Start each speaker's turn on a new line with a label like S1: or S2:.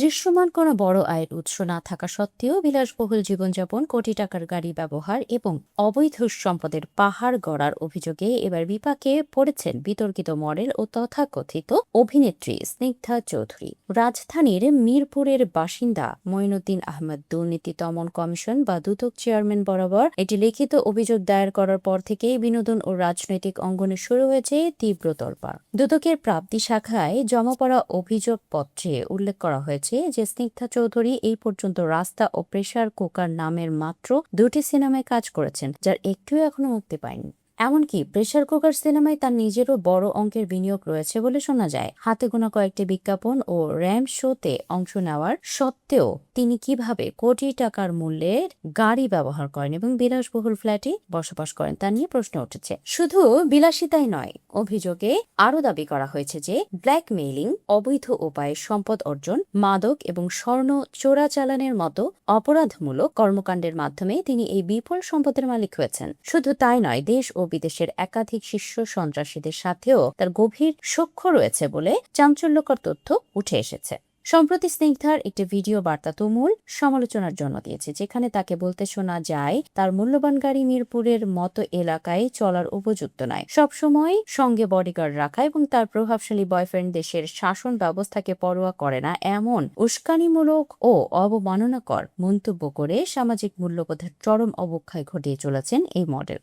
S1: দৃশ্যমান কোনো বড় আয়ের উৎস না থাকা সত্ত্বেও বিলাসবহুল জীবনযাপন, কোটি টাকার গাড়ি ব্যবহার এবং অবৈধ সম্পদের পাহাড় গড়ার অভিযোগে এবার বিপাকে পড়েছেন বিতর্কিত মডেল ও তথাকথিত অভিনেত্রী স্নিগ্ধা চৌধুরী। রাজধানীর মিরপুরের বাসিন্দা মঈনুদ্দিন আহমেদ দুর্নীতি দমন কমিশন বা দুদক চেয়ারম্যান বরাবর একটি লিখিত অভিযোগ দায়ের করার পর থেকেই বিনোদন ও রাজনৈতিক অঙ্গনে শুরু হয়েছে তীব্র তোলপাড়। দুদকের প্রাপ্তি শাখায় জমা পড়া অভিযোগপত্রে উল্লেখ করা হয়েছে যে স্নিগ্ধা চৌধুরী এই পর্যন্ত রাস্তা ও প্রেসার কুকার নামের মাত্র 2টি সিনেমায় কাজ করেছেন, যার একটিও এখনো মুক্তি পায়নি। এমনকি প্রেসার কুকার সিনেমায় তার নিজেরও বড় অঙ্কের বিনিয়োগ রয়েছে বলে শোনা যায়। হাতে গোনা কয়েকটি বিজ্ঞাপন ও র্যাম্প শোতে অংশ নেওয়ার সত্ত্বেও তিনি কিভাবে কোটি টাকার মূল্যের গাড়ি ব্যবহার করেন এবং বিলাসবহুল ফ্ল্যাটে বসবাস করেন তা নিয়ে প্রশ্ন উঠেছে। শুধু বিলাসিতাই নয়, অভিযোগে আরও দাবি করা হয়েছে যে ব্ল্যাকমেইলিং, অবৈধ উপায়ে সম্পদ অর্জন, মাদক এবং স্বর্ণ চোরাচালানের মতো অপরাধমূলক কর্মকাণ্ডের মাধ্যমে তিনি এই বিপুল সম্পদের মালিক হয়েছেন। শুধু তাই নয়, দেশ ও বিদেশের একাধিক শীর্ষ সন্ত্রাসীদের সাথেও তার গভীর সখ্য রয়েছে বলে চাঞ্চল্যকর তথ্য উঠে এসেছে। সম্প্রতি স্নিগ্ধার একটি ভিডিও বার্তা তুমুল সমালোচনার জন্ম দিয়েছে, যেখানে তাকে বলতে শোনা যায় তার মূল্যবান গাড়ি মিরপুরের মতো এলাকায় চলার উপযুক্ত নয়, সবসময় সঙ্গে বডিগার্ড রাখা এবং তার প্রভাবশালী বয়ফ্রেন্ড দেশের শাসন ব্যবস্থাকে পরোয়া করে না এমন উস্কানিমূলক ও অবমাননাকর মন্তব্য করে সামাজিক মূল্যবোধের চরম অবক্ষয় ঘটিয়ে চলেছেন এই মডেল।